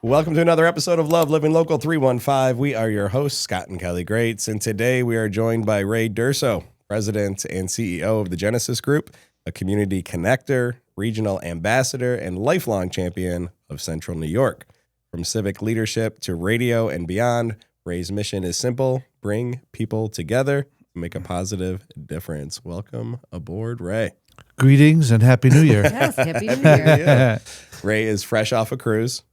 Welcome to another episode of Love Living Local 315. We are your hosts, Scott and Kelly Greats, and today we are joined by Ray Durso, President and CEO of the Genesis Group, a community connector, regional ambassador, and lifelong champion of Central New York. From civic leadership to radio and beyond, Ray's mission is simple: bring people together, make a positive difference. Welcome aboard, Ray. Greetings and Happy New Year. Yes, Happy New Year. Ray is fresh off a cruise.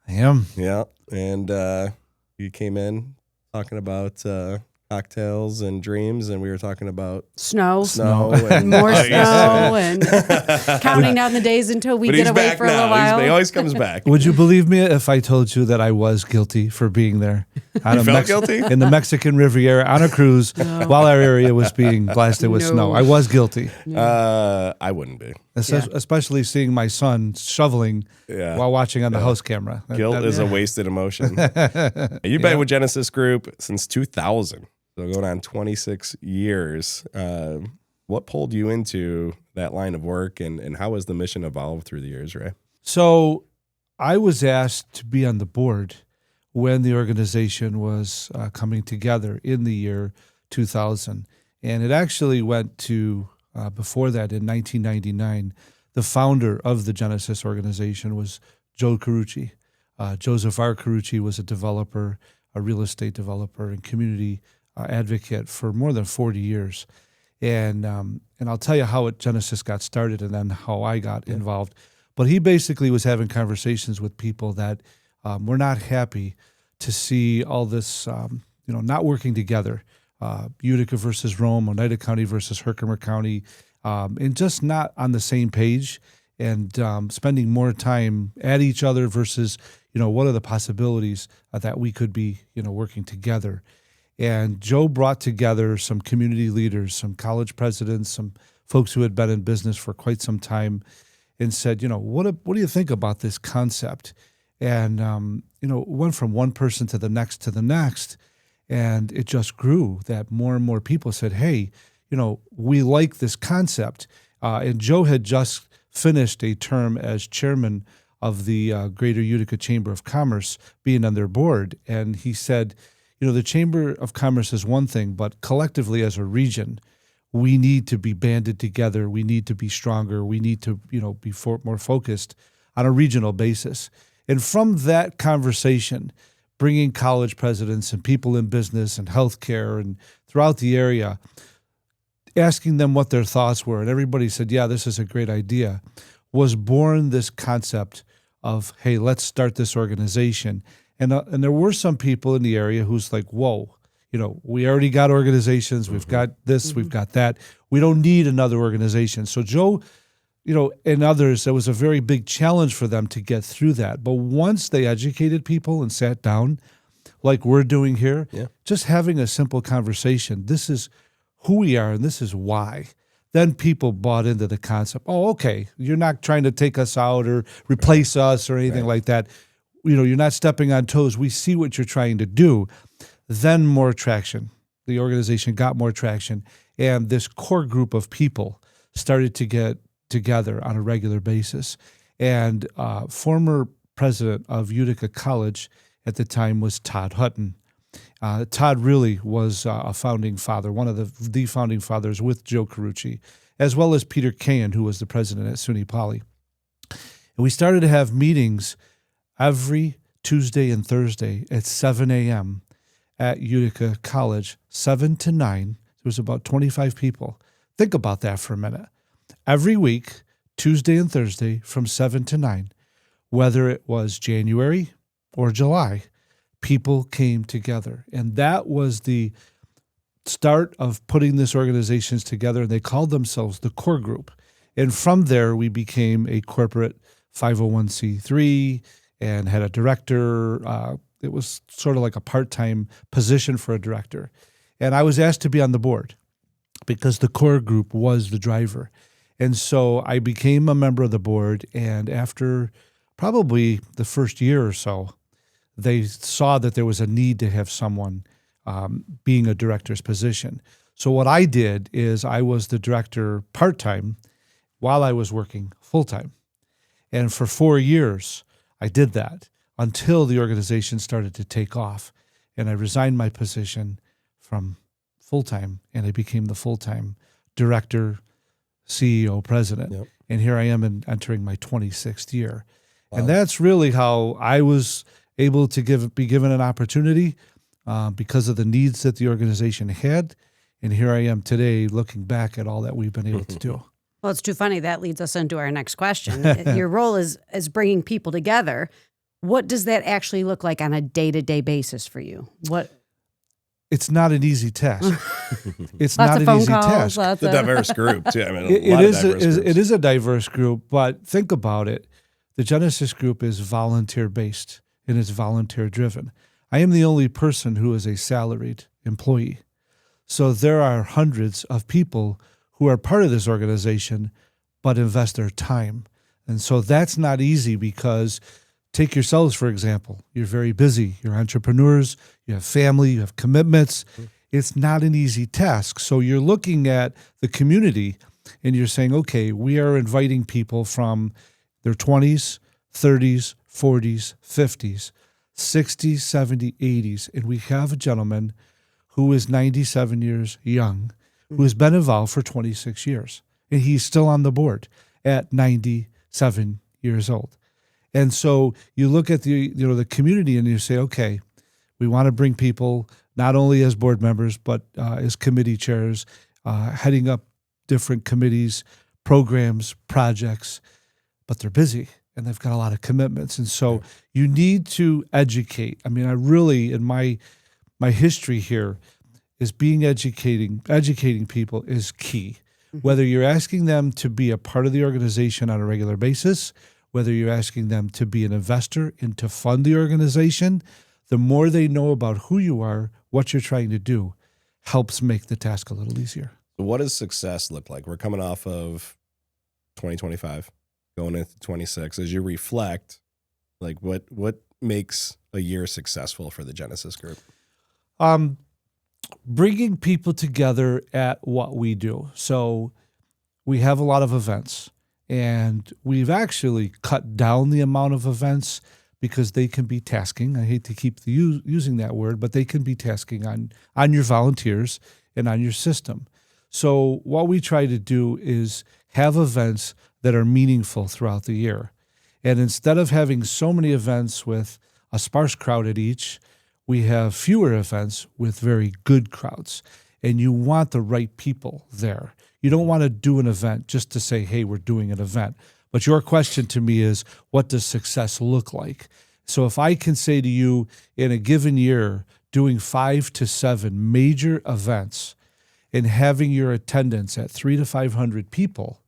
I am. Yeah, and you came in talking about cocktails and dreams, and we were talking about Snow. and More ice. snow and counting down the days until we But get he's away back for a little now. while. He always comes back. Would you believe me if I told you that I was guilty for being there? You felt guilty? In the Mexican Riviera on a cruise while our area was being blasted with snow. I was guilty. I wouldn't be. Especially seeing my son shoveling while watching on the house camera. Guilt is a wasted emotion. You've been with Genesis Group since 2000, so going on 26 years. What pulled you into that line of work, and how has the mission evolved through the years, Ray? So I was asked to be on the board when the organization was coming together in the year 2000. And it actually went to, before that, in 1999, the founder of the Genesis organization was Joe Carucci. Joseph R. Carucci was a developer, a real estate developer and community advocate for more than 40 years. And I'll tell you how Genesis got started and then how I got involved. But he basically was having conversations with people that were not happy to see all this, not working together. Utica versus Rome, Oneida County versus Herkimer County, and just not on the same page, and spending more time at each other versus, what are the possibilities that we could be, working together. And Joe brought together some community leaders, some college presidents, some folks who had been in business for quite some time, and said, what do you think about this concept? And, went from one person to the next, and it just grew that more and more people said, hey, we like this concept. And Joe had just finished a term as chairman of the Greater Utica Chamber of Commerce, being on their board. And he said, the Chamber of Commerce is one thing, but collectively as a region, we need to be banded together. We need to be stronger. We need to, be more focused on a regional basis. And from that conversation, bringing college presidents and people in business and healthcare and throughout the area, asking them what their thoughts were, and everybody said, yeah, this is a great idea, was born this concept of, hey, let's start this organization. And there were some people in the area who's like, whoa, we already got organizations. We've got this, we've got that. We don't need another organization. So Joe, and others, there was a very big challenge for them to get through that. But once they educated people and sat down, like we're doing here, just having a simple conversation, this is who we are and this is why, then people bought into the concept. Oh, okay, you're not trying to take us out or replace us or anything like that. You're not stepping on toes. We see what you're trying to do. Then more traction. The organization got more traction. And this core group of people started to get together on a regular basis. And former president of Utica College at the time was Todd Hutton. Todd really was a founding father, one of the founding fathers with Joe Carucci, as well as Peter Cahan, who was the president at SUNY Poly. And we started to have meetings every Tuesday and Thursday at 7 a.m. at Utica College, 7 to 9. There was about 25 people. Think about that for a minute. Every week, Tuesday and Thursday, from 7 to 9, whether it was January or July, people came together. And that was the start of putting this organizations together. And they called themselves the Core Group. And from there, we became a corporate 501c3 and had a director. It was sort of like a part-time position for a director. And I was asked to be on the board because the Core Group was the driver. And so I became a member of the board, and after probably the first year or so, they saw that there was a need to have someone being a director's position. So what I did is I was the director part-time while I was working full-time. And for 4 years, I did that. until the organization started to take off. And I resigned my position from full-time, and I became the full-time director, CEO, president. Yep. And here I am entering my 26th year. Wow. And that's really how I was able to be given an opportunity because of the needs that the organization had. And here I am today looking back at all that we've been able to do. Well, it's too funny. That leads us into our next question. Your role is bringing people together. What does that actually look like on a day-to-day basis for you? It's not an easy task. It's Lots not of an phone easy calls, task. lots It's a of diverse group, too. I mean, It is a diverse group, but think about it. The Genesis Group is volunteer-based, and it's volunteer-driven. I am the only person who is a salaried employee. So there are hundreds of people who are part of this organization but invest their time. And so that's not easy because take yourselves, for example. You're very busy. You're entrepreneurs. You have family. You have commitments. It's not an easy task. So you're looking at the community and you're saying, okay, we are inviting people from their 20s, 30s, 40s, 50s, 60s, 70s, 80s. And we have a gentleman who is 97 years young, who has been involved for 26 years. And he's still on the board at 97 years old. And so you look at the community and you say, okay, we want to bring people not only as board members, but as committee chairs, heading up different committees, programs, projects, but they're busy and they've got a lot of commitments. And so you need to educate. I mean, I really, in my history here, is educating people is key. Whether you're asking them to be a part of the organization on a regular basis, whether you're asking them to be an investor and to fund the organization, the more they know about who you are, what you're trying to do, helps make the task a little easier. What does success look like? We're coming off of 2025, going into 26. As you reflect, like what makes a year successful for the Genesis Group? Bringing people together at what we do. So we have a lot of events, and we've actually cut down the amount of events because they can be tasking. I hate to keep using that word, but they can be tasking on your volunteers and on your system. So what we try to do is have events that are meaningful throughout the year. And instead of having so many events with a sparse crowd at each, we have fewer events with very good crowds. And you want the right people there. You don't want to do an event just to say, hey, we're doing an event. But your question to me is, what does success look like? So if I can say to you, in a given year, doing 5 to 7 major events and having your attendance at 300 to 500 people,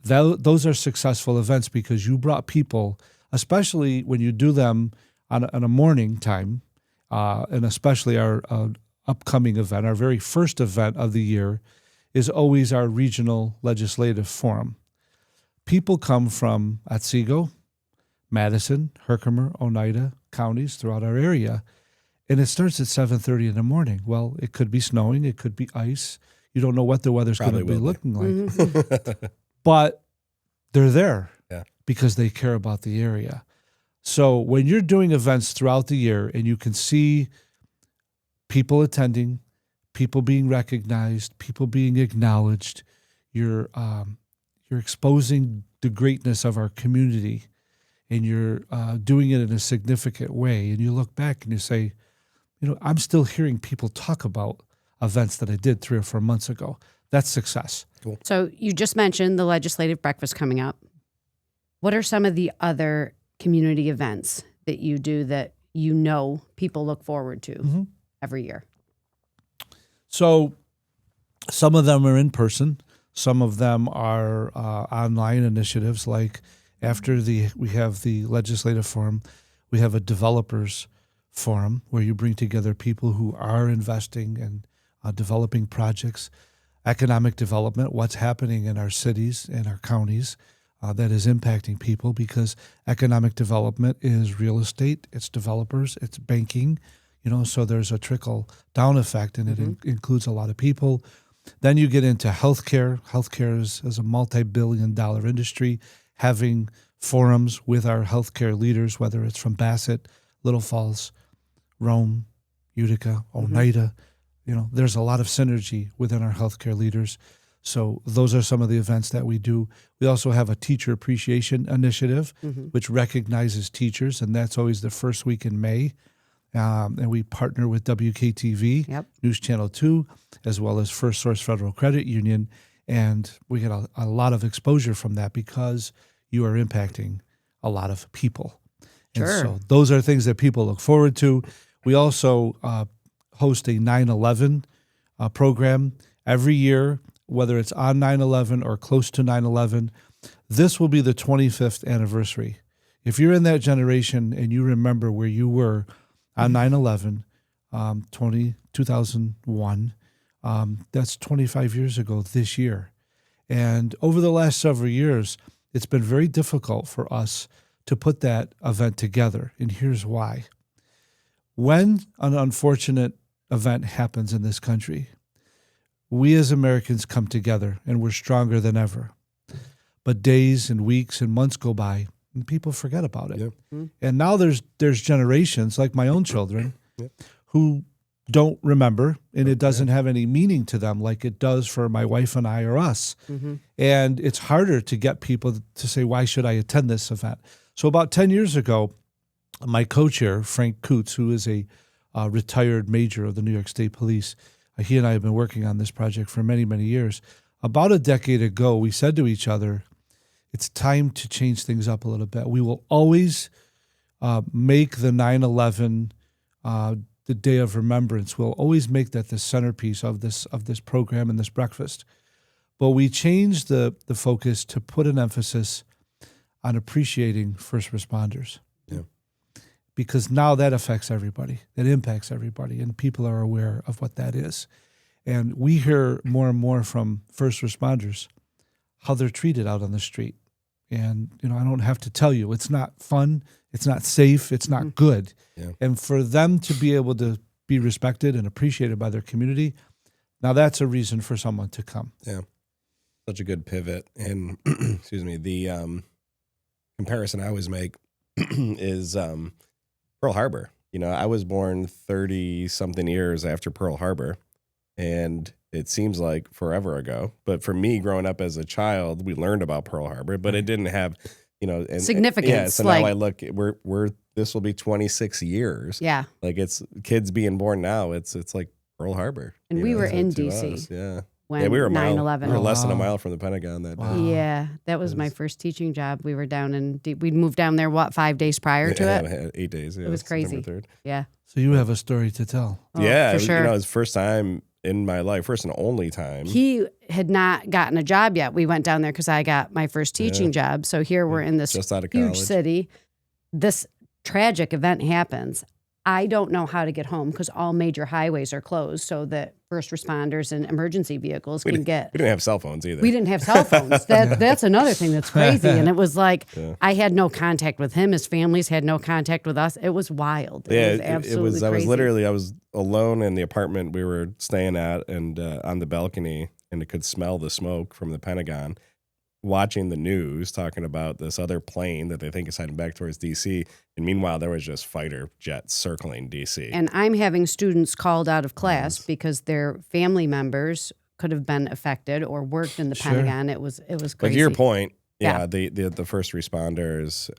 those are successful events because you brought people, especially when you do them on a morning time, and especially our upcoming event, our very first event of the year, is always our regional legislative forum. People come from Otsego, Madison, Herkimer, Oneida counties throughout our area, and it starts at 7:30 in the morning. Well, it could be snowing, it could be ice. You don't know what the weather's going to be looking like. But they're there because they care about the area. So when you're doing events throughout the year and you can see people attending, people being recognized, people being acknowledged, you're exposing the greatness of our community, and you're doing it in a significant way. And you look back and you say, I'm still hearing people talk about events that I did 3 or 4 months ago. That's success. Cool. So you just mentioned the legislative breakfast coming up. What are some of the other community events that you do that people look forward to every year? So some of them are in person. Some of them are online initiatives. Like after we have the legislative forum, we have a developers forum where you bring together people who are investing and developing projects, economic development, what's happening in our cities and our counties that is impacting people, because economic development is real estate, it's developers, it's banking, so there's a trickle down effect, and it includes a lot of people. Then you get into healthcare. Healthcare is a multi-billion-dollar industry. Having forums with our healthcare leaders, whether it's from Bassett, Little Falls, Rome, Utica, Oneida. There's a lot of synergy within our healthcare leaders. So those are some of the events that we do. We also have a teacher appreciation initiative, which recognizes teachers, and that's always the first week in May. And we partner with WKTV, News Channel 2, as well as First Source Federal Credit Union. And we get a lot of exposure from that because you are impacting a lot of people. And so those are things that people look forward to. We also host a 9/11 program every year, whether it's on 9/11 or close to 9/11. This will be the 25th anniversary. If you're in that generation and you remember where you were on 9/11, 2001, that's 25 years ago this year. And over the last several years, it's been very difficult for us to put that event together. And here's why. When an unfortunate event happens in this country, we as Americans come together and we're stronger than ever. But days and weeks and months go by and people forget about it. And now there's generations like my own children who don't remember, and it doesn't have any meaning to them like it does for my wife and I or us. And it's harder to get people to say, why should I attend this event? So about 10 years ago, my co-chair, Frank Coots, who is a retired major of the New York State Police, he and I have been working on this project for many, many years. About a decade ago, we said to each other, it's time to change things up a little bit. We will always make the 9/11 the Day of Remembrance. We'll always make that the centerpiece of this program and this breakfast. But we changed the focus to put an emphasis on appreciating first responders. Because now that affects everybody. It impacts everybody, and people are aware of what that is. And we hear more and more from first responders how they're treated out on the street. And, I don't have to tell you, it's not fun, it's not safe, it's not good. And for them to be able to be respected and appreciated by their community, now that's a reason for someone to come. Such a good pivot. And, excuse me, the comparison I always make is Pearl Harbor. I was born 30-something years after Pearl Harbor, and it seems like forever ago. But for me, growing up as a child, we learned about Pearl Harbor, but it didn't have, significance. So now I look, we're this will be 26 years. Like it's kids being born now. It's like Pearl Harbor. And we were in D.C. When we were 9/11. We were less than a mile from the Pentagon that day. Yeah, that was my first teaching job. We were down we'd moved down there, 5 days prior to it? 8 days. It was crazy. 3rd. Yeah. So you have a story to tell. For sure. It was the first time in my life, first and only time. He had not gotten a job yet. We went down there because I got my first teaching job. So here we're in this just out of huge college. city. This tragic event happens. I don't know how to get home because all major highways are closed so that first responders and emergency vehicles can get. We didn't have cell phones either. We didn't have cell phones. That's another thing that's crazy. And it was like, I had no contact with him. His families had no contact with us. It was wild. It was absolutely crazy. I was alone in the apartment we were staying at and on the balcony, and it could smell the smoke from the Pentagon, watching the news talking about this other plane that they think is heading back towards D.C. And meanwhile, there was just fighter jets circling D.C. And I'm having students called out of class because their family members could have been affected or worked in the Pentagon. It was crazy. But to your point, the first responders,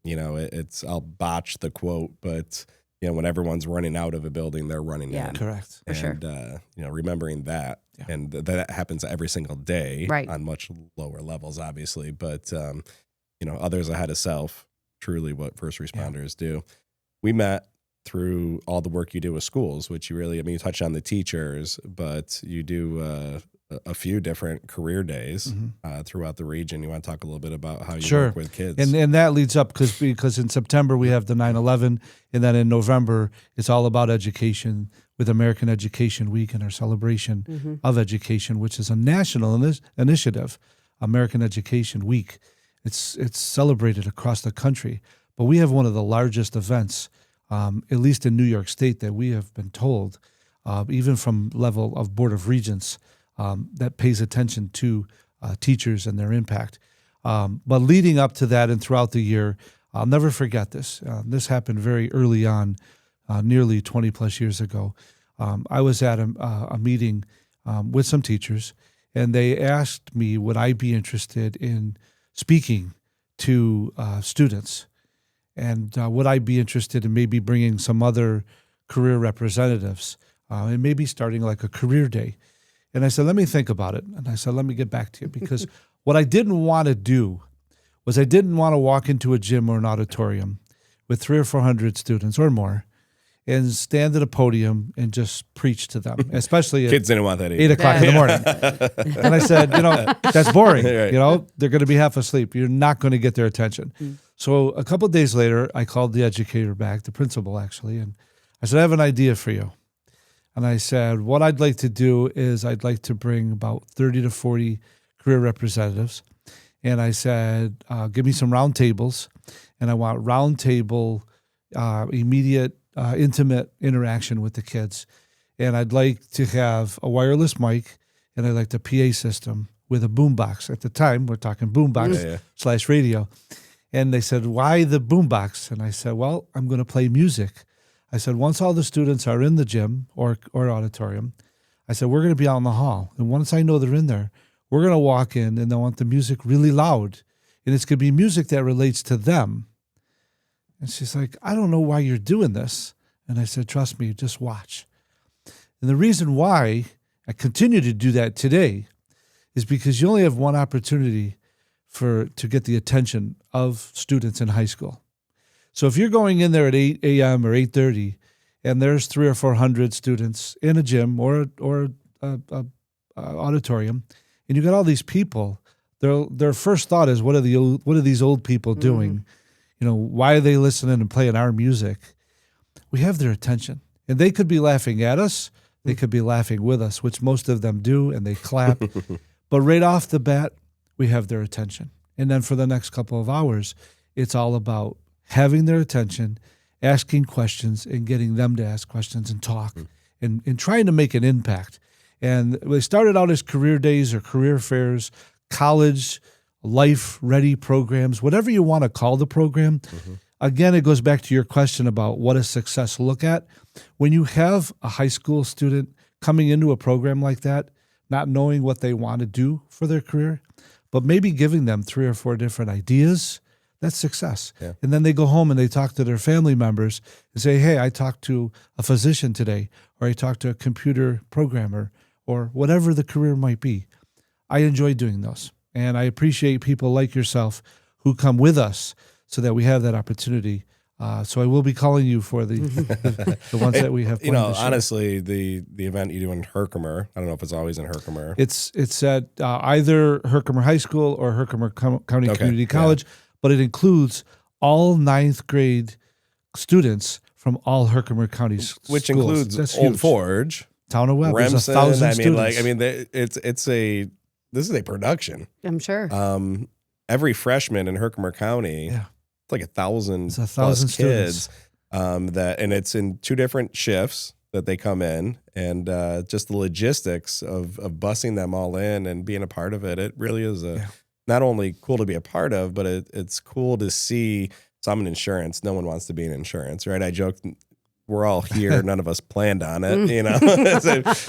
it's I'll botch the quote, but when everyone's running out of a building, they're running in. Correct. For sure. And remembering that. Yeah. And that happens every single day on much lower levels, obviously. But, others ahead of self, truly what first responders do. We met through all the work you do with schools, which you touch on the teachers, but you do a few different career days throughout the region. You want to talk a little bit about how you work with kids? And that leads up because in September we have the 9/11, and then in November it's all about education with American Education Week and our celebration of education, which is a national initiative, American Education Week. It's celebrated across the country, but we have one of the largest events, at least in New York State, that we have been told, even from level of Board of Regents, that pays attention to teachers and their impact. But leading up to that and throughout the year, I'll never forget this. This happened very early on, nearly 20 plus years ago. I was at a meeting with some teachers, and they asked me would I be interested in speaking to students, and would I be interested in maybe bringing some other career representatives and maybe starting like a career day. And I said, let me think about it. And I said, let me get back to you, because what I didn't want to do was I didn't want to walk into a gym or an auditorium with 300 or 400 students or more and stand at a podium and just preach to them, especially Kids didn't want that either. 8 o'clock in the morning. And I said, that's boring. Right. They're going to be half asleep. You're not going to get their attention. So a couple of days later, I called the educator back, the principal actually, and I said, I have an idea for you. And I said, what I'd like to do is I'd like to bring about 30 to 40 career representatives. And I said, give me some round tables. And I want round table, immediate, intimate interaction with the kids. And I'd like to have a wireless mic, and I'd like the PA system with a boombox. At the time, we're talking boombox / radio. And they said, why the boombox? And I said, well, I'm going to play music. I said, once all the students are in the gym or auditorium, I said, we're going to be out in the hall. And once I know they're in there, we're going to walk in, and I want the music really loud. And it's going to be music that relates to them. And she's like, I don't know why you're doing this. And I said, trust me, just watch. And the reason why I continue to do that today is because you only have one opportunity to get the attention of students in high school. So if you're going in there at 8 a.m. or 8:30, and there's 300 or 400 students in a gym or a auditorium, and you got all these people, their first thought is, what are these old people doing? Why are they listening and playing our music? We have their attention, and they could be laughing at us. They could be laughing with us, which most of them do, and they clap. But right off the bat, we have their attention. And then for the next couple of hours, it's all about having their attention, asking questions, and getting them to ask questions and talk, and trying to make an impact. And they started out as career days or career fairs, college, life-ready programs, whatever you want to call the program. Again, it goes back to your question about what does success look at. When you have a high school student coming into a program like that, not knowing what they want to do for their career, but maybe giving them 3 or 4 different ideas, that's success. Yeah. And then they go home and they talk to their family members and say, hey, I talked to a physician today, or I talked to a computer programmer, or whatever the career might be. I enjoy doing those. And I appreciate people like yourself who come with us so that we have that opportunity. So I will be calling you for the ones that we have planned this year. Honestly, the event you do in Herkimer, I don't know if it's always in Herkimer. It's at either Herkimer High School or Herkimer County Community College, but it includes all 9th grade students from all Herkimer County schools. Which includes That's Old huge. Forge, Town of Webb. There's Remsen. 1,000 students. This is a production. I'm sure. Every freshman in Herkimer County, it's like 1,000 It's 1,000 plus kids. And it's in 2 different shifts that they come in, and just the logistics of bussing them all in and being a part of it. It really is not only cool to be a part of, but it's cool to see. So I'm in insurance. No one wants to be in insurance, right? I joked, we're all here. None of us planned on it,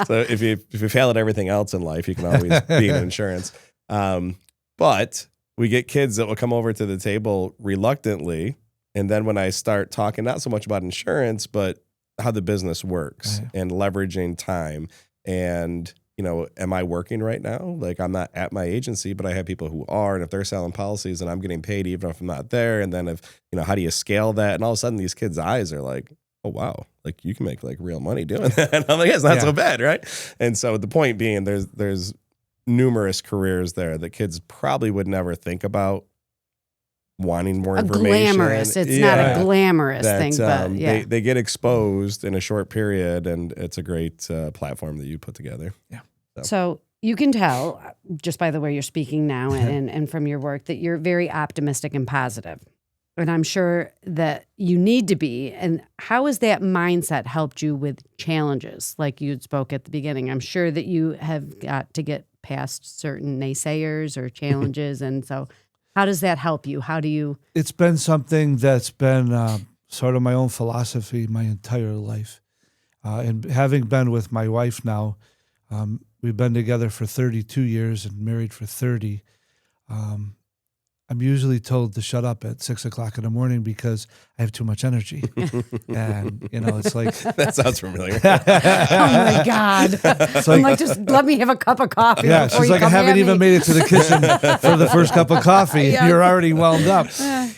so if you fail at everything else in life, you can always be in insurance. But we get kids that will come over to the table reluctantly. And then when I start talking, not so much about insurance, but how the business works and leveraging time. And, am I working right now? Like, I'm not at my agency, but I have people who are. And if they're selling policies, and I'm getting paid even if I'm not there. And then how do you scale that? And all of a sudden these kids' eyes are like, oh, wow, like you can make like real money doing that. And I'm like, it's not so bad, right? And so the point being, there's numerous careers there that kids probably would never think about wanting more information. Glamorous. It's not a glamorous thing, but they get exposed in a short period, and it's a great platform that you put together. Yeah. So you can tell just by the way you're speaking now and from your work that you're very optimistic and positive. And I'm sure that you need to be. And how has that mindset helped you with challenges like you spoke at the beginning? I'm sure that you have got to get past certain naysayers or challenges. And so How does that help you? How do you? It's been something that's been sort of my own philosophy my entire life. And having been with my wife now, we've been together for 32 years and married for 30. I'm usually told to shut up at 6 o'clock in the morning because I have too much energy. And, it's like... That sounds familiar. Oh, my God. I'm like, just let me have a cup of coffee. Yeah, she's like, I haven't even made it to the kitchen for the first cup of coffee. Yeah. You're already wound up.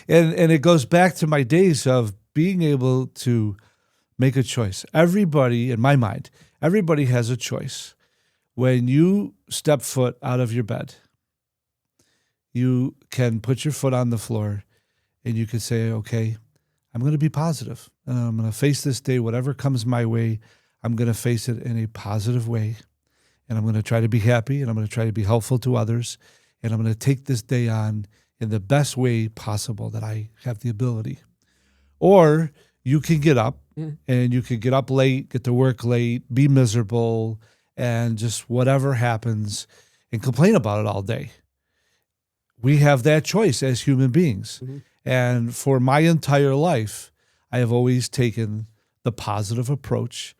And it goes back to my days of being able to make a choice. Everybody, in my mind, everybody has a choice. When you step foot out of your bed, you can put your foot on the floor and you can say, okay, I'm going to be positive. And I'm going to face this day, whatever comes my way, I'm going to face it in a positive way. And I'm going to try to be happy, and I'm going to try to be helpful to others. And I'm going to take this day on in the best way possible that I have the ability. Or you can get up and you can get up late, get to work late, be miserable, and just whatever happens and complain about it all day. We have that choice as human beings. Mm-hmm. And for my entire life, I have always taken the positive approach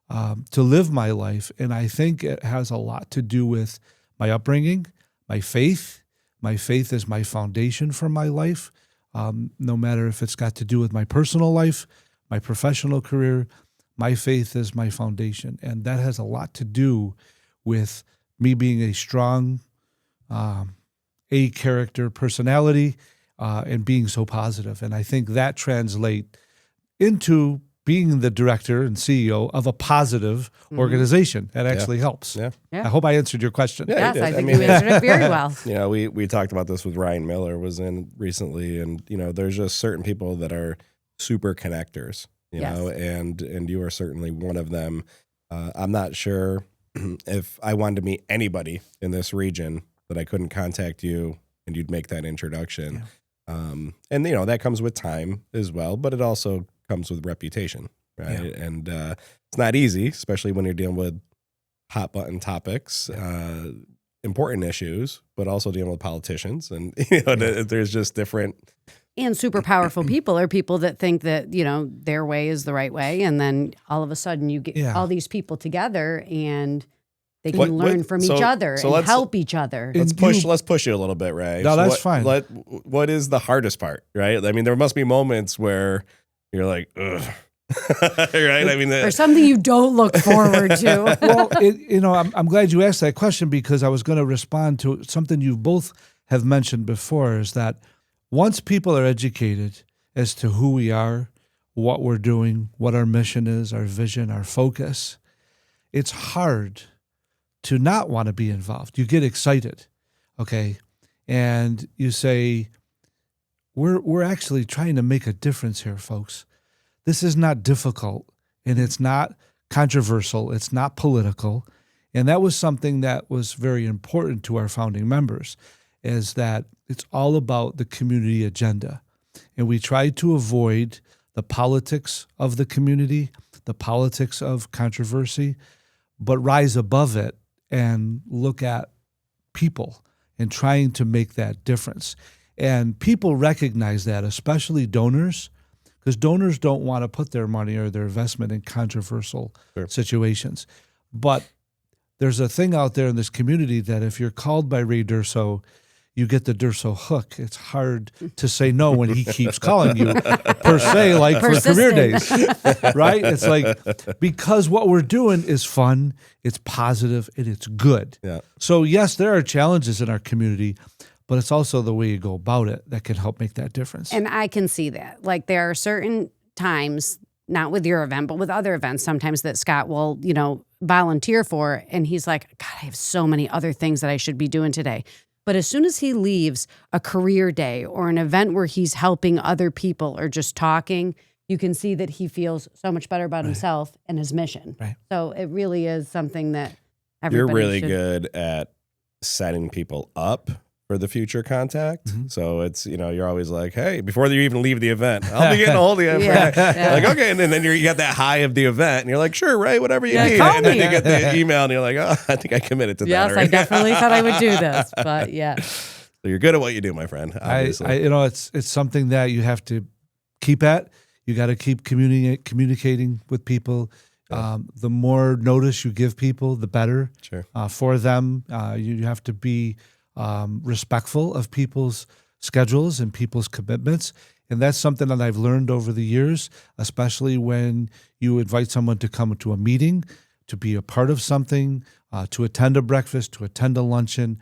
to live my life. And I think it has a lot to do with my upbringing, my faith. My faith is my foundation for my life, no matter if it's got to do with my personal life, my professional career. My faith is my foundation. And that has a lot to do with me being a strong A-character personality and being so positive. And I think that translates into being the director and CEO of a positive organization. That actually helps. Yeah. I hope I answered your question. Yeah, yes, I think you answered it very well. We talked about this with Ryan Miller was in recently, and there's just certain people that are super connectors, you know, and you are certainly one of them. I'm not sure if I wanted to meet anybody in this region that I couldn't contact you and you'd make that introduction. Yeah. And that comes with time as well, but it also comes with reputation, right? Yeah. And it's not easy, especially when you're dealing with hot button topics, important issues, but also dealing with politicians. And there's just different. And super powerful people are people that think that, their way is the right way. And then all of a sudden you get all these people together and they can learn from each other and help each other. Let's push you a little bit, Ray. No, that's fine. What is the hardest part, right? I mean, there must be moments where you're like, ugh. Right? I mean, or something you don't look forward to. Well, I'm glad you asked that question because I was going to respond to something you both have mentioned before, is that once people are educated as to who we are, what we're doing, what our mission is, our vision, our focus, it's hard to not want to be involved. You get excited, okay? And you say, we're actually trying to make a difference here, folks. This is not difficult, and it's not controversial. It's not political. And that was something that was very important to our founding members, is that it's all about the community agenda. And we try to avoid the politics of the community, the politics of controversy, but rise above it and look at people and trying to make that difference. And people recognize that, especially donors, because donors don't want to put their money or their investment in controversial situations. But there's a thing out there in this community that if you're called by Ray Durso, you get the Durso hook. It's hard to say no when he keeps calling you, per se, like for career days, right? It's like, because what we're doing is fun, it's positive, and it's good. Yeah. So yes, there are challenges in our community, but it's also the way you go about it that can help make that difference. And I can see that. Like, there are certain times, not with your event, but with other events, sometimes that Scott will, volunteer for, and he's like, God, I have so many other things that I should be doing today. But as soon as he leaves a career day or an event where he's helping other people or just talking, you can see that he feels so much better about himself and his mission. Right. So it really is something that everybody You're really good at setting people up for the future contact. Mm-hmm. So it's, you're always like, hey, before you even leave the event, I'll be getting a hold of you. Like, okay. And then you got that high of the event and you're like, sure, Ray, whatever you need. And then you get the email and you're like, oh, I think I committed to that. Yes, I definitely thought I would do this, but yeah. So you're good at what you do, my friend. Obviously. It's something that you have to keep at. You got to keep communicating with people. Yeah. The more notice you give people, the better. Sure. For them. You have to be respectful of people's schedules and people's commitments. And that's something that I've learned over the years, especially when you invite someone to come to a meeting, to be a part of something, to attend a breakfast, to attend a luncheon.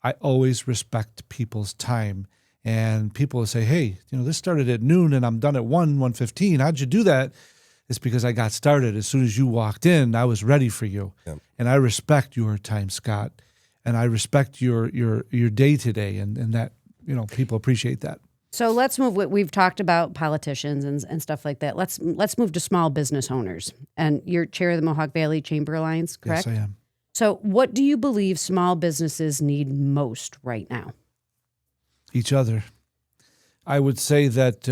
I always respect people's time. And people will say, hey, this started at noon and I'm done at 1:15. How'd you do that? It's because I got started. As soon as you walked in, I was ready for you. Yep. And I respect your time, Scott. And I respect your day today. And that, people appreciate that. So let's move. We've talked about politicians and stuff like that. Let's move to small business owners. And you're chair of the Mohawk Valley Chamber Alliance, correct? Yes, I am. So what do you believe small businesses need most right now? Each other. I would say that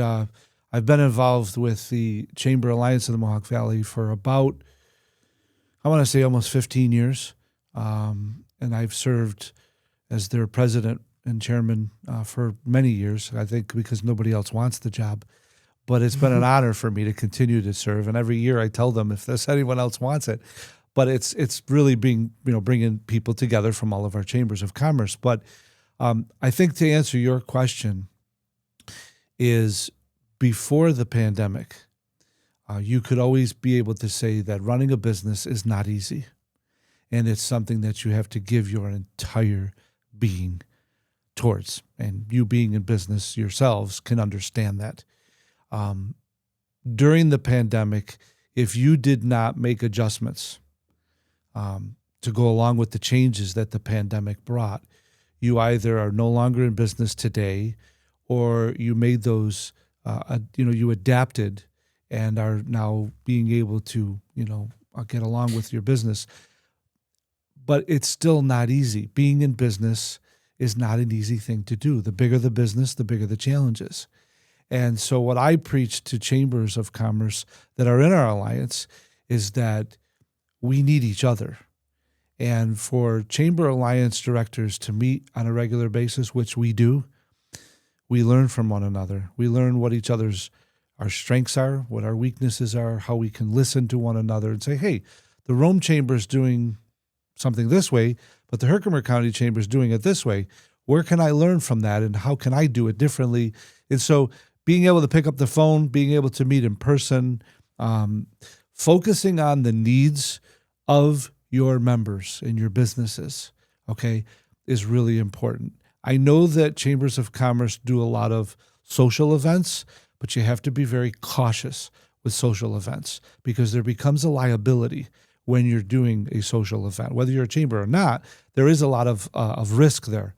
I've been involved with the Chamber Alliance of the Mohawk Valley for about, I want to say almost 15 years. And I've served as their president and chairman for many years, I think because nobody else wants the job. But it's been an honor for me to continue to serve. And every year I tell them if there's anyone else wants it. But it's really being, bringing people together from all of our chambers of commerce. But I think to answer your question is before the pandemic, you could always be able to say that running a business is not easy. And it's something that you have to give your entire being towards. And you being in business yourselves can understand that. During the pandemic, if you did not make adjustments to go along with the changes that the pandemic brought, you either are no longer in business today or you made those, you adapted and are now being able to, get along with your business. But it's still not easy. Being in business is not an easy thing to do. The bigger the business, the bigger the challenges. And so what I preach to chambers of commerce that are in our alliance is that we need each other. And for Chamber Alliance directors to meet on a regular basis, which we do, we learn from one another. We learn what our strengths are, what our weaknesses are, how we can listen to one another and say, hey, the Rome Chamber is doing something this way, but the Herkimer County Chamber is doing it this way. Where can I learn from that and how can I do it differently? And so being able to pick up the phone, being able to meet in person, focusing on the needs of your members and your businesses, okay, is really important. I know that chambers of commerce do a lot of social events, but you have to be very cautious with social events because there becomes a liability when you're doing a social event. Whether you're a chamber or not, there is a lot of risk there.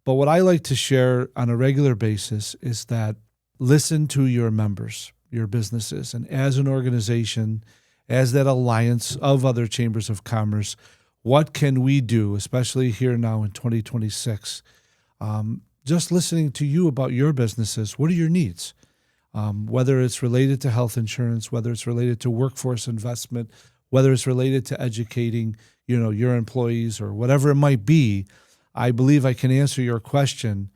But what I like to share on a regular basis is that listen to your members, your businesses, and as an organization, as that alliance of other chambers of commerce, what can we do, especially here now in 2026? Just listening to you about your businesses, what are your needs? Whether it's related to health insurance, whether it's related to workforce investment, whether it's related to educating, your employees or whatever it might be, I believe I can answer your question.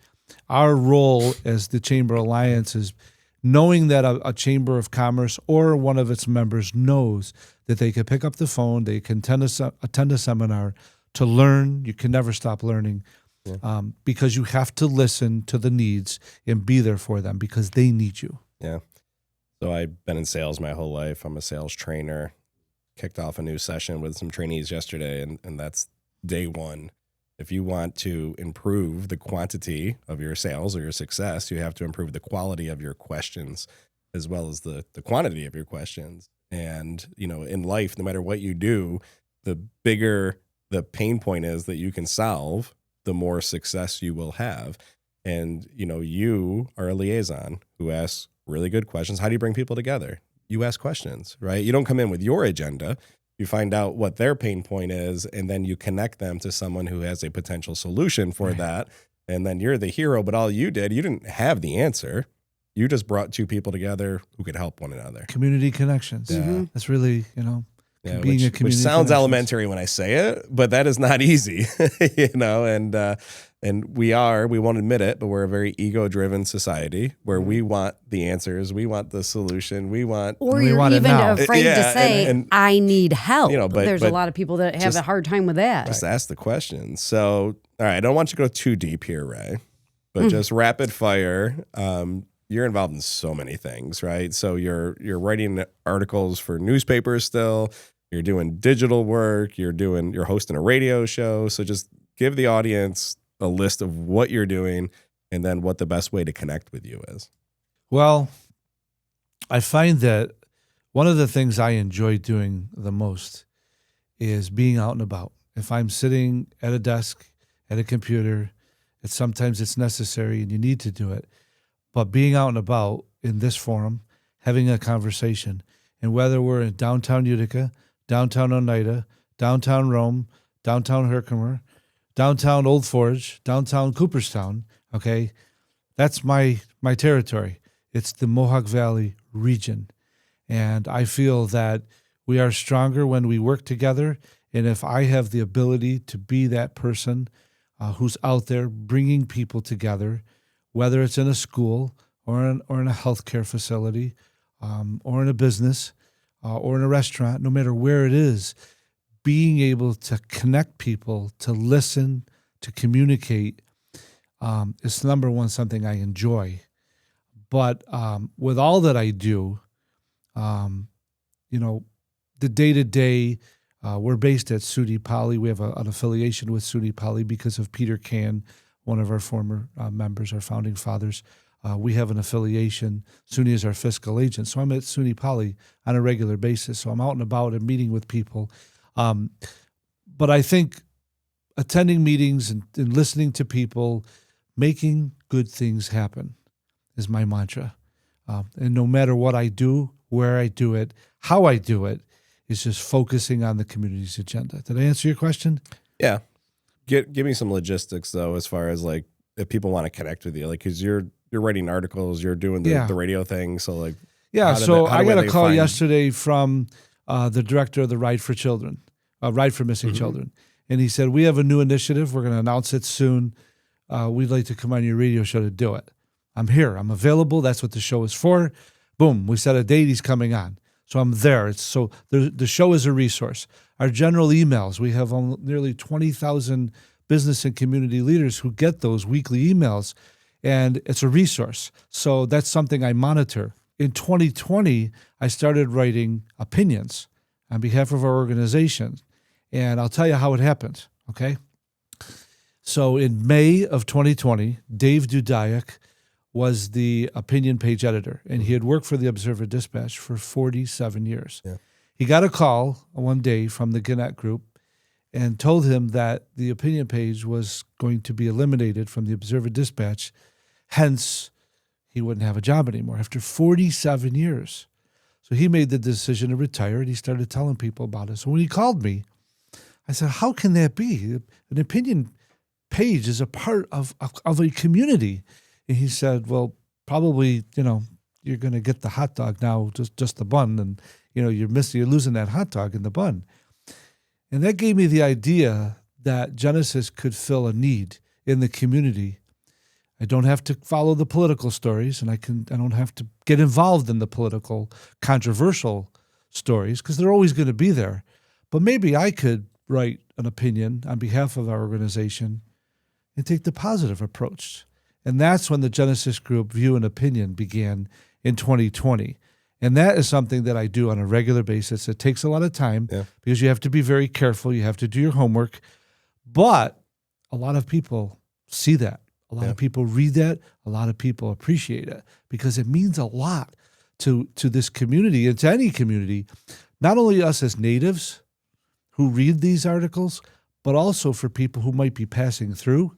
Our role as the Chamber Alliance is knowing that a Chamber of Commerce or one of its members knows that they can pick up the phone, they can attend a seminar to learn. You can never stop learning because you have to listen to the needs and be there for them because they need you. Yeah. So I've been in sales my whole life. I'm a sales trainer. Kicked off a new session with some trainees yesterday, and that's day one. If you want to improve the quantity of your sales or your success, you have to improve the quality of your questions as well as the quantity of your questions. And, in life, no matter what you do, the bigger the pain point is that you can solve, the more success you will have. And, you are a liaison who asks really good questions. How do you bring people together? You ask questions, right? You don't come in with your agenda. You find out what their pain point is, and then you connect them to someone who has a potential solution for that. And then you're the hero, but all you didn't have the answer. You just brought two people together who could help one another. Community connections. Yeah. That's really, being a community which sounds elementary when I say it, but that is not easy, and And we won't admit it, but we're a very ego-driven society where we want the answers, we want the solution, or we you're want it even now. afraid to say, and I need help. but There's a lot of people that have a hard time with that. just ask the question. So, all right, I don't want you to go too deep here, Ray, but just rapid fire. You're involved in so many things, right? So you're writing articles for newspapers still. You're doing digital work. You're hosting a radio show. So just give the audience a list of what you're doing and then what the best way to connect with you is. Well, I find that one of the things I enjoy doing the most is being out and about. If I'm sitting at a desk, at a computer, sometimes it's necessary and you need to do it. But being out and about in this forum, having a conversation, and whether we're in downtown Utica, downtown Oneida, downtown Rome, downtown Herkimer, downtown Old Forge, downtown Cooperstown, okay, that's my territory. It's the Mohawk Valley region. And I feel that we are stronger when we work together. And if I have the ability to be that person who's out there bringing people together, whether it's in a school or in a healthcare facility or in a business or in a restaurant, no matter where it is, being able to connect people, to listen, to communicate is number one, something I enjoy. But with all that I do, the day-to-day, we're based at SUNY Poly. We have an affiliation with SUNY Poly because of Peter Can, one of our former members, our founding fathers. We have an affiliation. SUNY is our fiscal agent. So I'm at SUNY Poly on a regular basis. So I'm out and about and meeting with people. But I think attending meetings and listening to people, making good things happen is my mantra. And no matter what I do, where I do it, how I do it, is just focusing on the community's agenda. Did I answer your question? Yeah. Give me some logistics though, as far as like if people want to connect with you, like because you're writing articles, you're doing the radio thing, so like So I got a call yesterday from the director of the Ride for Children, Ride for Missing Children, and he said we have a new initiative. We're going to announce it soon. We'd like to come on your radio show to do it. I'm here. I'm available. That's what the show is for. Boom. We set a date. He's coming on. So I'm there. So the show is a resource. Our general emails, we have nearly 20,000 business and community leaders who get those weekly emails, and it's a resource. So that's something I monitor. In 2020, I started writing opinions on behalf of our organization, and I'll tell you how it happened, okay? So in May of 2020, Dave Dudayak was the opinion page editor, and he had worked for the Observer-Dispatch for 47 years. Yeah. He got a call one day from the Gannett Group and told him that the opinion page was going to be eliminated from the Observer-Dispatch, hence he wouldn't have a job anymore after 47 years. So he made the decision to retire, and he started telling people about it. So when he called me, I said, how can that be? An opinion page is a part of a community. And he said, well, probably, you're going to get the hot dog now, just the bun. And, you're losing that hot dog in the bun. And that gave me the idea that Genesis could fill a need in the community. I don't have to follow the political stories, and I don't have to get involved in the political, controversial stories, because they're always going to be there. But maybe I could write an opinion on behalf of our organization and take the positive approach. And that's when the Genesis Group View and Opinion began in 2020. And that is something that I do on a regular basis. It takes a lot of time because you have to be very careful. You have to do your homework. But a lot of people see that. A lot of people read that. A lot of people appreciate it because it means a lot to this community and to any community, not only us as natives who read these articles, but also for people who might be passing through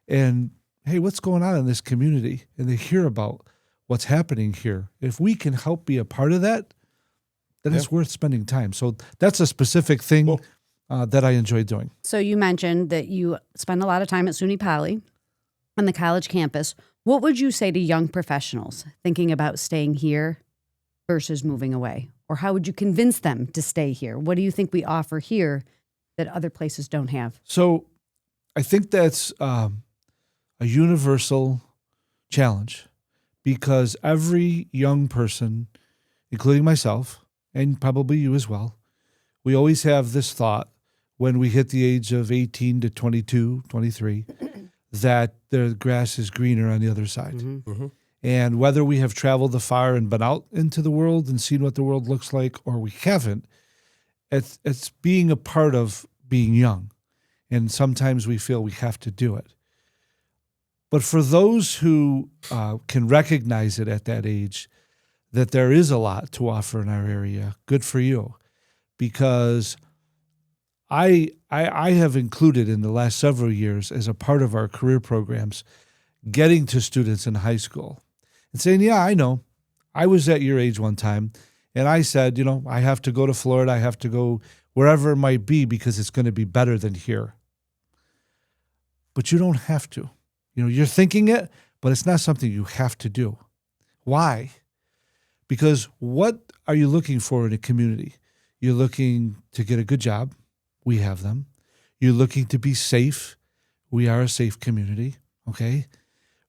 and, hey, what's going on in this community? And they hear about what's happening here. If we can help be a part of that, then it's worth spending time. So that's a specific thing that I enjoy doing. So you mentioned that you spend a lot of time at SUNY Poly on the college campus. What would you say to young professionals thinking about staying here versus moving away? Or how would you convince them to stay here? What do you think we offer here that other places don't have? So I think that's a universal challenge because every young person, including myself, and probably you as well, we always have this thought when we hit the age of 18 to 22, 23, that the grass is greener on the other side. Mm-hmm. Mm-hmm. And whether we have traveled the far and been out into the world and seen what the world looks like, or we haven't, it's being a part of being young. And sometimes we feel we have to do it. But for those who can recognize it at that age, that there is a lot to offer in our area, good for you. Because I have included in the last several years as a part of our career programs, getting to students in high school and saying, yeah, I know. I was at your age one time, and I said, I have to go to Florida. I have to go wherever it might be because it's going to be better than here. But you don't have to. You're thinking it, but it's not something you have to do. Why? Because what are you looking for in a community? You're looking to get a good job. We have them. You're looking to be safe. We are a safe community. Okay.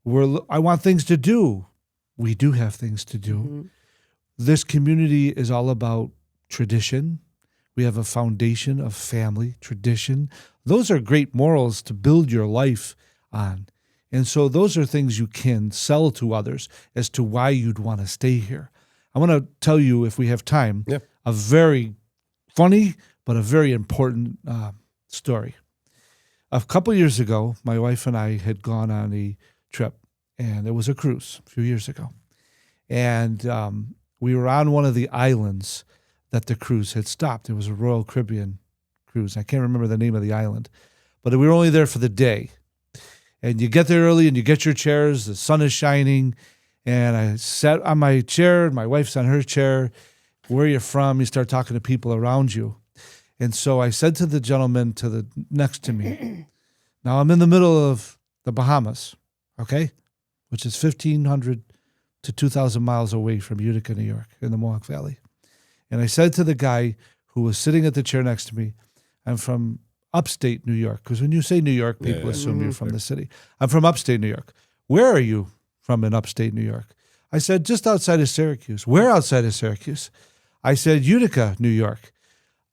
I want things to do. We do have things to do. Mm-hmm. This community is all about tradition. We have a foundation of family, tradition. Those are great morals to build your life on. And so those are things you can sell to others as to why you'd want to stay here. I want to tell you, if we have time, a very funny but a very important story. A couple years ago, my wife and I had gone on a trip, and it was a cruise a few years ago. And we were on one of the islands that the cruise had stopped. It was a Royal Caribbean cruise. I can't remember the name of the island, but we were only there for the day. And you get there early and you get your chairs, the sun is shining, and I sat on my chair, my wife's on her chair. Where are you from? You start talking to people around you. And so I said to the gentleman next to me, now I'm in the middle of the Bahamas, okay, which is 1,500 to 2,000 miles away from Utica, New York, in the Mohawk Valley. And I said to the guy who was sitting at the chair next to me, I'm from upstate New York, because when you say New York, people assume you're from the city. I'm from upstate New York. Where are you from in upstate New York? I said, just outside of Syracuse. Where outside of Syracuse? I said, Utica, New York.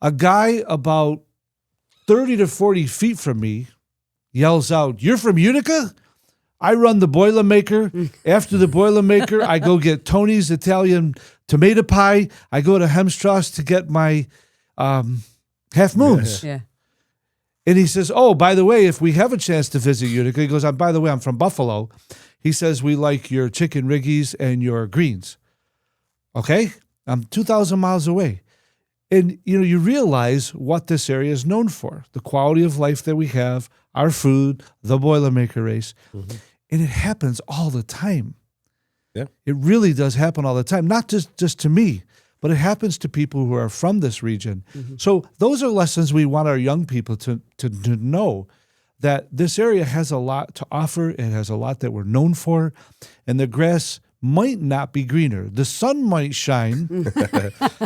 A guy about 30 to 40 feet from me yells out, you're from Utica? I run the Boilermaker. After the Boilermaker, I go get Tony's Italian tomato pie. I go to Hemstrasse to get my Half Moons. Yeah. And he says, oh, by the way, if we have a chance to visit Utica, he goes, by the way, I'm from Buffalo. He says, we like your chicken riggies and your greens. Okay? I'm 2,000 miles away. And, you realize what this area is known for, the quality of life that we have, our food, the Boilermaker race. Mm-hmm. And it happens all the time. Yeah. It really does happen all the time, not just to me, but it happens to people who are from this region. Mm-hmm. So those are lessons we want our young people to know, that this area has a lot to offer. It has a lot that we're known for. And the grass might not be greener. The sun might shine,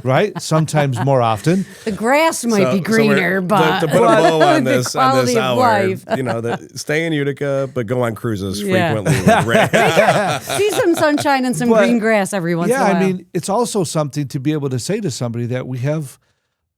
right? Sometimes more often. The grass might be greener, but to put a bow on this quality of hour, life. Stay in Utica, but go on cruises frequently. With Ray. See some sunshine and some green grass every once in a while. Yeah, I mean, it's also something to be able to say to somebody that we have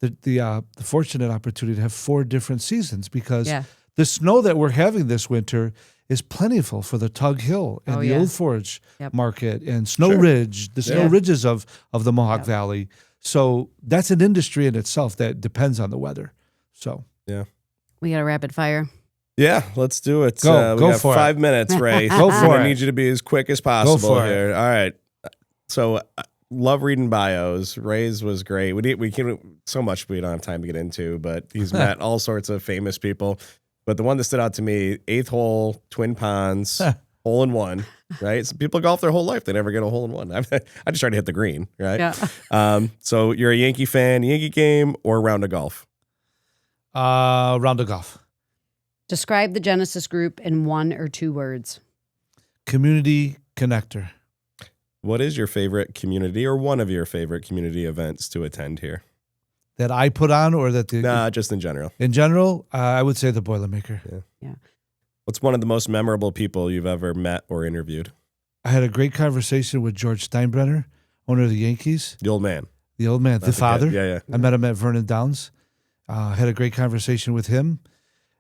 the fortunate opportunity to have 4 different seasons, because the snow that we're having this winter is plentiful for the Tug Hill and the Old Forge market and Snow Ridge, the snow ridges of the Mohawk Valley. So that's an industry in itself that depends on the weather. So we got a rapid fire. Yeah, let's do it. Go we got for 5 minutes, Ray. Go for I it. need you to be as quick as possible Go for here. All right. So love reading bios. Ray's was great. We can so much we don't have time to get into, but he's met all sorts of famous people. But the one that stood out to me, 8th hole, Twin Ponds, hole in one, right? So people golf their whole life. They never get a hole in one. I just try to hit the green, right? Yeah. So you're a Yankee fan, Yankee game, or round of golf? Round of golf. Describe the Genesis Group in 1 or 2 words. Community connector. What is your favorite community or one of your favorite community events to attend here? That I put on, or that Nah, just in general. In general, I would say the Boilermaker. Yeah. What's one of the most memorable people you've ever met or interviewed? I had a great conversation with George Steinbrenner, owner of the Yankees. The old man. The old man, Not the father. kid. Yeah. I met him at Vernon Downs. Had a great conversation with him.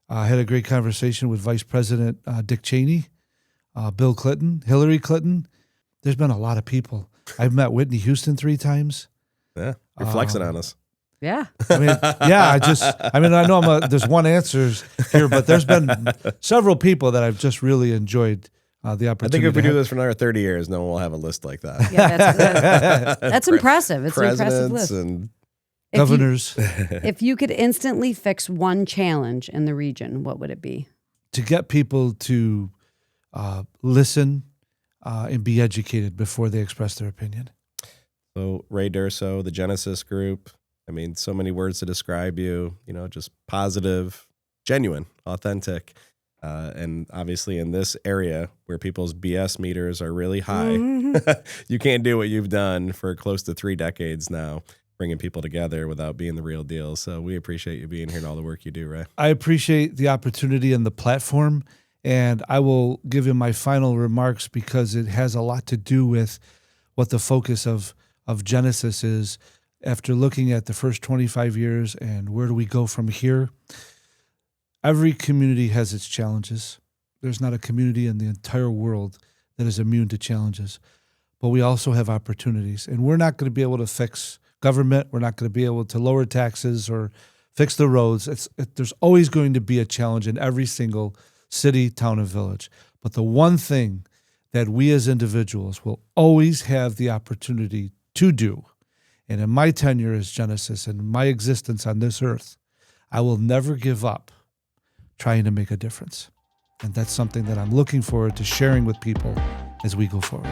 Had a great conversation with Vice President Dick Cheney, Bill Clinton, Hillary Clinton. There's been a lot of people. I've met Whitney Houston 3 times. Yeah. You're flexing on us. Yeah. I mean, yeah, I know there's one answer here, but there's been several people that I've just really enjoyed the I opportunity. think if we do this for another 30 years, no one will have a list like that. Yeah, that's impressive. It's an impressive Presidents list. and Governors. If you could instantly fix one challenge in the region, what would it be? To get people to listen and be educated before they express their opinion. So Ray Durso, the Genesis Group. I mean, so many words to describe you, just positive, genuine, authentic. And obviously in this area where people's BS meters are really high, you can't do what you've done for close to 3 decades now, bringing people together without being the real deal. So we appreciate you being here and all the work you do, Ray. I appreciate the opportunity and the platform, and I will give you my final remarks because it has a lot to do with what the focus of Genesis is after looking at the first 25 years and where do we go from here. Every community has its challenges. There's not a community in the entire world that is immune to challenges, but we also have opportunities, and we're not going to be able to fix government. We're not going to be able to lower taxes or fix the roads. There's always going to be a challenge in every single city, town, and village. But the one thing that we as individuals will always have the opportunity to do, and in my tenure as Genesis and my existence on this earth, I will never give up trying to make a difference. And that's something that I'm looking forward to sharing with people as we go forward.